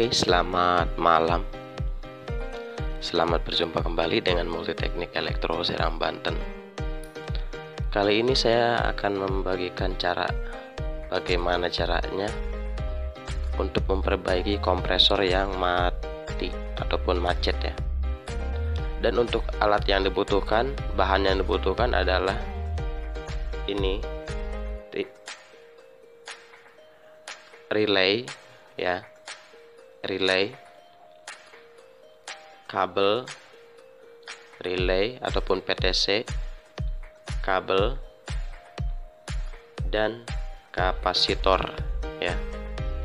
Oke, selamat malam. Selamat berjumpa kembali dengan Multiteknik Elektro Serang Banten. Kali ini saya akan membagikan bagaimana caranya untuk memperbaiki kompresor yang mati ataupun macet ya. Dan untuk alat yang dibutuhkan, bahan yang dibutuhkan adalah ini relay ya, relay, kabel relay ataupun PTC, kabel, dan kapasitor ya,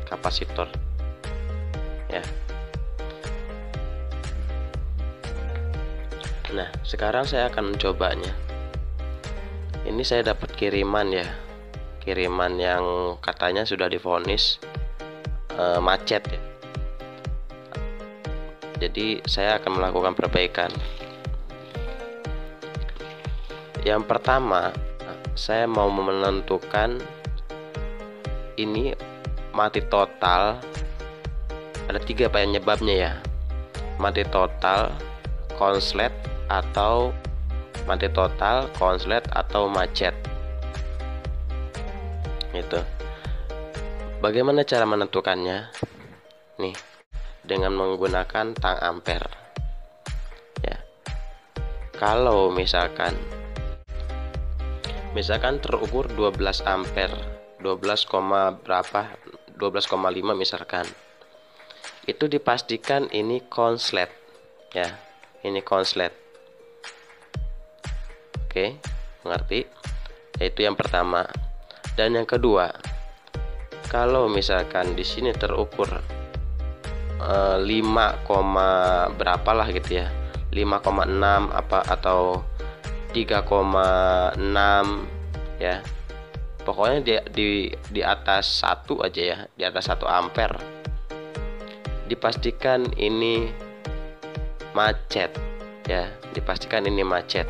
kapasitor ya. Nah, sekarang saya akan mencobanya. Ini saya dapat kiriman ya, kiriman yang katanya sudah divonis macet ya. Jadi saya akan melakukan perbaikan. Yang pertama, saya mau menentukan ini mati total. Ada 3 penyebabnya ya, mati total, konslet, atau mati total, konslet, atau macet. Itu. Bagaimana cara menentukannya? Nih, dengan menggunakan tang ampere. Ya. Kalau misalkan terukur 12 ampere, 12, berapa? 12,5 misalkan. Itu dipastikan ini konslet ya. Ini konslet. Oke, mengerti? Itu yang pertama. Dan yang kedua, kalau misalkan di sini terukur 5, berapa lah gitu ya, 5,6 apa atau 3,6 ya, pokoknya di atas 1 aja ya, di atas 1 ampere, dipastikan ini macet ya, dipastikan ini macet,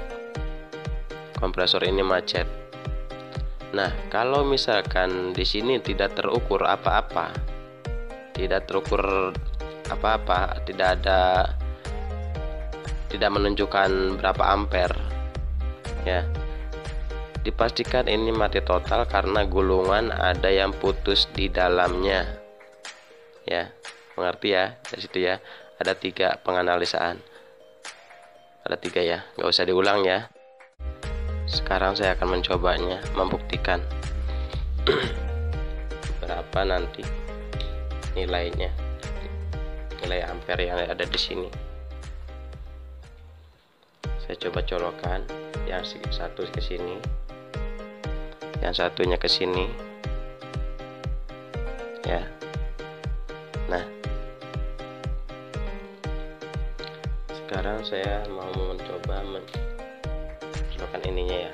kompresor ini macet. Nah, kalau misalkan di sini tidak terukur apa-apa, tidak menunjukkan berapa ampere ya, dipastikan ini mati total karena gulungan ada yang putus di dalamnya ya. Mengerti ya? Dari situ ya, ada 3 penganalisaan, ada 3 ya, nggak usah diulang ya. Sekarang saya akan mencobanya, membuktikan berapa nanti nilainya, nilai ampere yang ada di sini. Saya coba colokan yang satu ke sini, yang satunya ke sini ya. Nah, sekarang saya mau mencoba colokan ininya ya.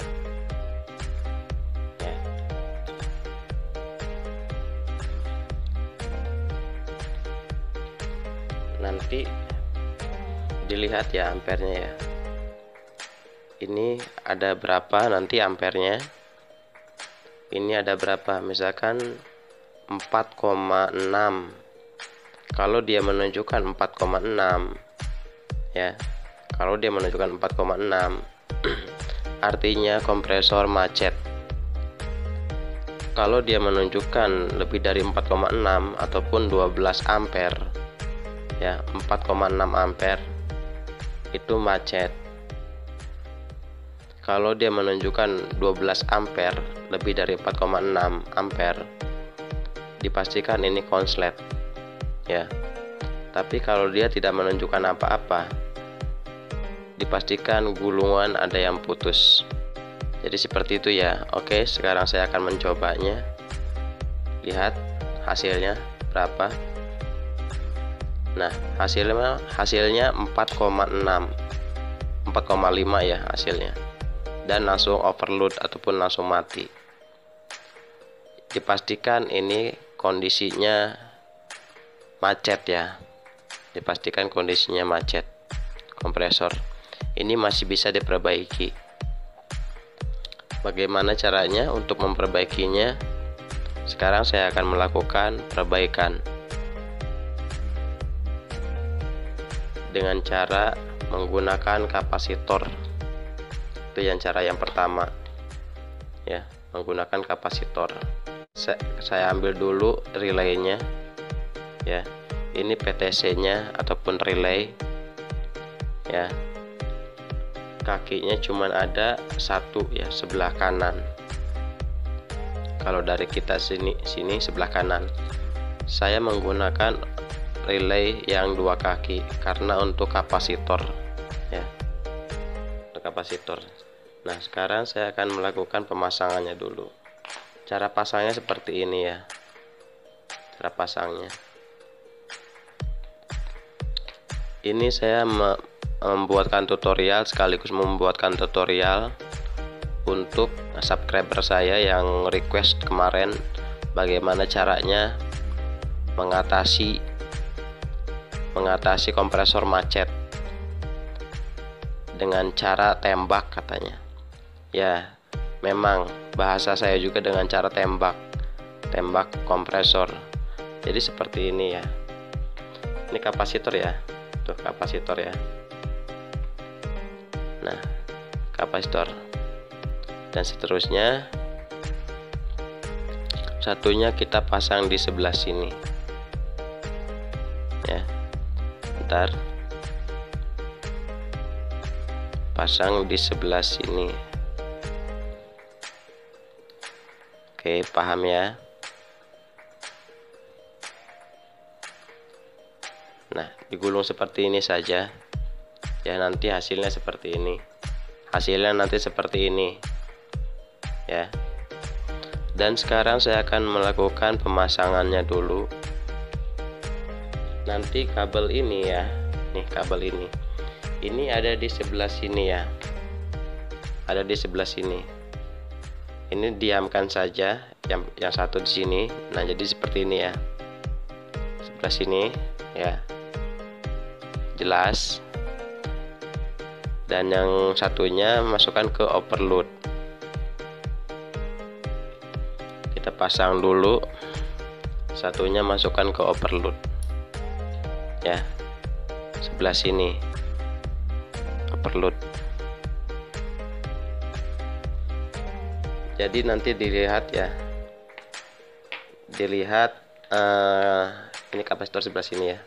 Nanti dilihat ya ampernya ya, ini ada berapa nanti ampernya, ini ada berapa, misalkan 4,6. kalau dia menunjukkan 4,6 ya, kalau dia menunjukkan 4,6 artinya kompresor macet. Kalau dia menunjukkan lebih dari 4,6 ataupun 12 ampere ya, 4,6 ampere itu macet. Kalau dia menunjukkan 12 ampere lebih dari 4,6 ampere, dipastikan ini konslet ya. Tapi kalau dia tidak menunjukkan apa-apa, dipastikan gulungan ada yang putus. Jadi seperti itu ya. Oke, sekarang saya akan mencobanya. Lihat hasilnya berapa. Nah, hasilnya 4,6, 4,5 ya hasilnya. Dan langsung overload ataupun langsung mati. Dipastikan ini kondisinya macet ya. Dipastikan kondisinya macet kompresor. Ini masih bisa diperbaiki. Bagaimana caranya untuk memperbaikinya? Sekarang saya akan melakukan perbaikan. dengan cara menggunakan kapasitor. Itu cara yang pertama ya, menggunakan kapasitor. Saya ambil dulu relaynya ya. Ini PTC nya ataupun relay ya, kakinya cuman ada satu ya, sebelah kanan. Kalau dari kita sini sebelah kanan. Saya menggunakan relay yang 2 kaki karena untuk kapasitor ya, untuk kapasitor. Nah, sekarang saya akan melakukan pemasangannya dulu. Cara pasangnya seperti ini ya, cara pasangnya. Ini saya membuatkan tutorial sekaligus membuatkan tutorial untuk subscriber saya yang request kemarin bagaimana caranya mengatasi kompresor macet dengan cara tembak katanya. Ya, memang bahasa saya juga dengan cara tembak kompresor. Jadi seperti ini ya. Ini kapasitor ya. Tuh kapasitor ya. Nah, kapasitor. Dan seterusnya satunya kita pasang di sebelah sini ya. Bentar, pasang di sebelah sini. Oke, paham ya. Nah, digulung seperti ini saja ya, nanti hasilnya seperti ini. Hasilnya nanti seperti ini ya. Dan sekarang saya akan melakukan pemasangannya dulu. Nanti kabel ini ya, nih kabel ini ada di sebelah sini ya, ada di sebelah sini. Ini diamkan saja yang satu di sini. Nah, jadi seperti ini ya, sebelah sini ya, jelas. Dan yang satunya masukkan ke overload. Kita pasang dulu, satunya masukkan ke overload ya, sebelah sini overload. Jadi nanti dilihat ya, ini kapasitor sebelah sini ya,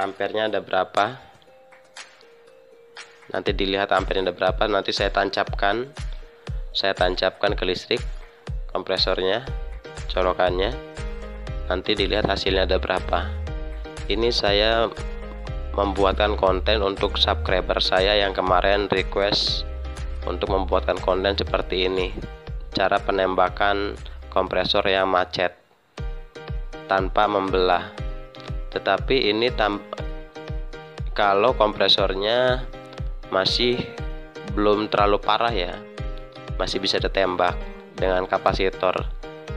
ampernya ada berapa. Nanti dilihat ampernya ada berapa, nanti saya tancapkan ke listrik kompresornya, colokannya, nanti dilihat hasilnya ada berapa. Ini saya membuatkan konten untuk subscriber saya yang kemarin request untuk membuatkan konten seperti ini, cara penembakan kompresor yang macet tanpa membelah. Tetapi ini kalau kompresornya masih belum terlalu parah ya, masih bisa ditembak dengan kapasitor,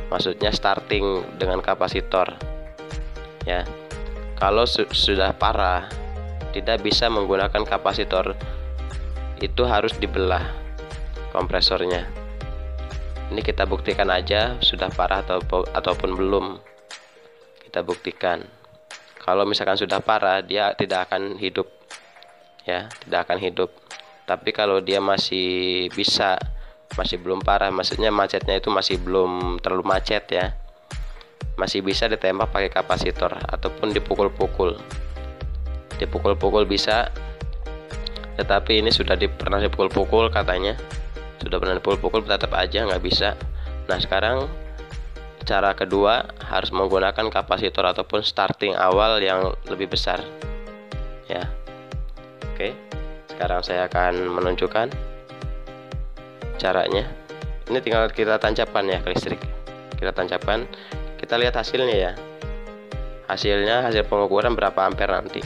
maksudnya starting dengan kapasitor ya. Kalau sudah parah, tidak bisa menggunakan kapasitor, itu harus dibelah kompresornya. Ini kita buktikan aja sudah parah ataupun belum. Kita buktikan. Kalau misalkan sudah parah, dia tidak akan hidup ya, tidak akan hidup. Tapi kalau dia masih bisa, masih belum parah, maksudnya macetnya itu masih belum terlalu macet ya, masih bisa ditembak pakai kapasitor ataupun dipukul-pukul bisa. Tetapi ini sudah pernah dipukul-pukul katanya, sudah pernah dipukul-pukul, tetap aja nggak bisa. Nah, sekarang cara kedua harus menggunakan kapasitor ataupun starting awal yang lebih besar ya. Oke, sekarang saya akan menunjukkan caranya. Ini tinggal kita tancapkan ya ke listrik, kita tancapkan, kita lihat hasilnya ya. Hasil pengukuran berapa ampere nanti.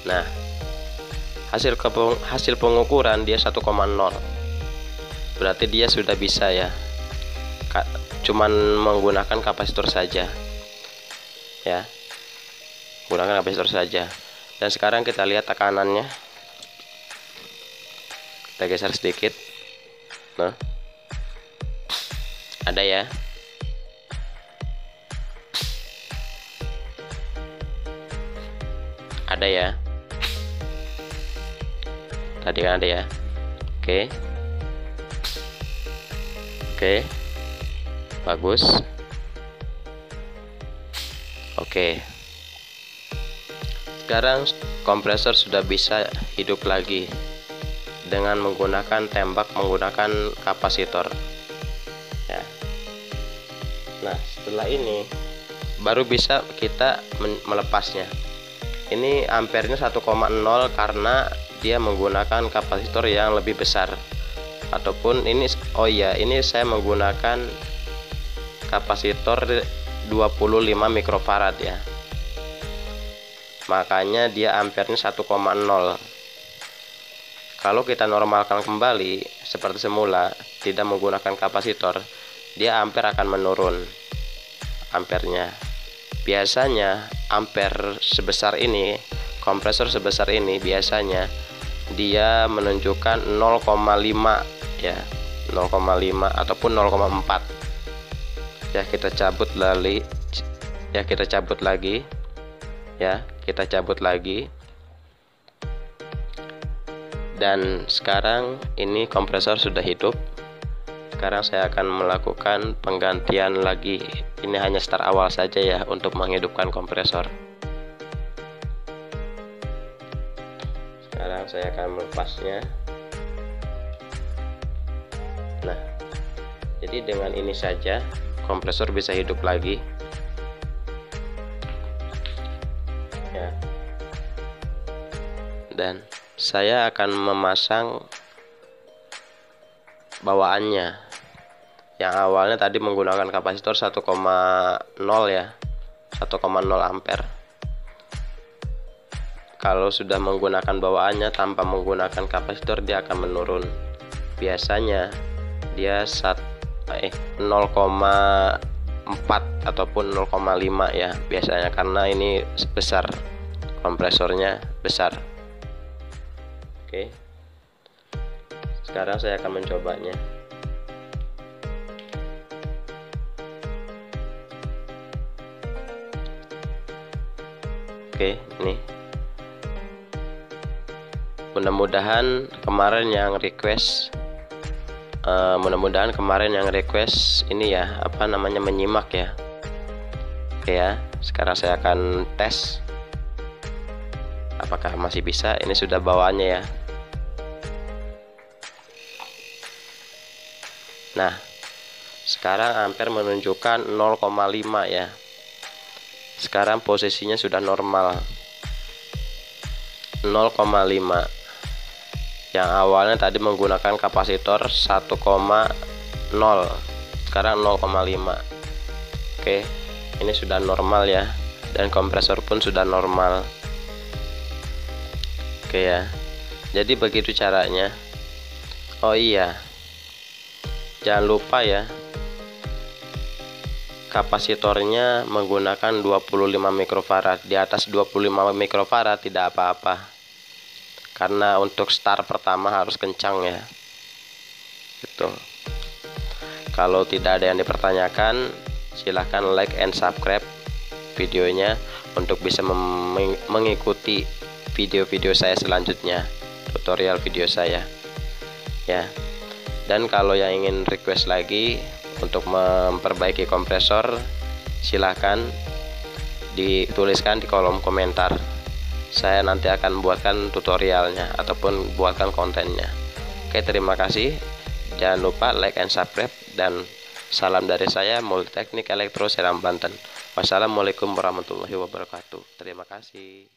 Nah, hasil pengukuran dia 1,0, berarti dia sudah bisa ya, cuman menggunakan kapasitor saja ya, gunakan kapasitor saja. Dan sekarang kita lihat tekanannya, kita geser sedikit. Nah, ada ya. ada ya. Tadi kan ada ya. Oke. Oke. Bagus. Oke. Sekarang kompresor sudah bisa hidup lagi dengan menggunakan tembak menggunakan kapasitor ya. Nah, setelah ini baru bisa kita melepasnya. Ini ampernya 1,0 karena dia menggunakan kapasitor yang lebih besar. Ataupun ini, oh iya, ini saya menggunakan kapasitor 25 mikrofarad ya. Makanya dia ampernya 1,0. Kalau kita normalkan kembali seperti semula, tidak menggunakan kapasitor, dia ampere akan menurun ampernya. Biasanya ampere sebesar ini, kompresor sebesar ini biasanya dia menunjukkan 0,5 ya, 0,5 ataupun 0,4 ya. Kita cabut lagi ya, kita cabut lagi ya, kita cabut lagi. Dan sekarang ini kompresor sudah hidup. Sekarang saya akan melakukan penggantian lagi. Ini hanya start awal saja ya untuk menghidupkan kompresor. Sekarang saya akan melepasnya. Nah, jadi dengan ini saja kompresor bisa hidup lagi ya. Dan saya akan memasang bawaannya yang awalnya tadi menggunakan kapasitor 1,0 ya, 1,0 ampere. Kalau sudah menggunakan bawaannya tanpa menggunakan kapasitor, dia akan menurun. Biasanya dia 0,4 ataupun 0,5 ya biasanya, karena ini besar, kompresornya besar. Oke. Sekarang saya akan mencobanya. Oke, ini. Mudah-mudahan kemarin yang request ini ya, apa namanya, menyimak ya. Oke ya, sekarang saya akan tes apakah masih bisa. Ini sudah bawaannya ya. Nah, sekarang ampere menunjukkan 0,5 ya. Sekarang posisinya sudah normal 0,5. Yang awalnya tadi menggunakan kapasitor 1,0, sekarang 0,5. Oke, ini sudah normal ya, dan kompresor pun sudah normal. Oke ya, jadi begitu caranya. Oh iya, jangan lupa ya, kapasitornya menggunakan 25 mikrofarad. Di atas 25 mikrofarad tidak apa-apa, karena untuk start pertama harus kencang ya. Gitu. Kalau tidak ada yang dipertanyakan, silahkan like and subscribe videonya untuk bisa mengikuti video-video saya selanjutnya, tutorial video saya ya. Dan kalau yang ingin request lagi untuk memperbaiki kompresor, silahkan dituliskan di kolom komentar. Saya nanti akan buatkan tutorialnya ataupun buatkan kontennya. Oke, terima kasih. Jangan lupa like and subscribe, dan salam dari saya, Multiteknik Elektro Serang Banten. Wassalamualaikum warahmatullahi wabarakatuh. Terima kasih.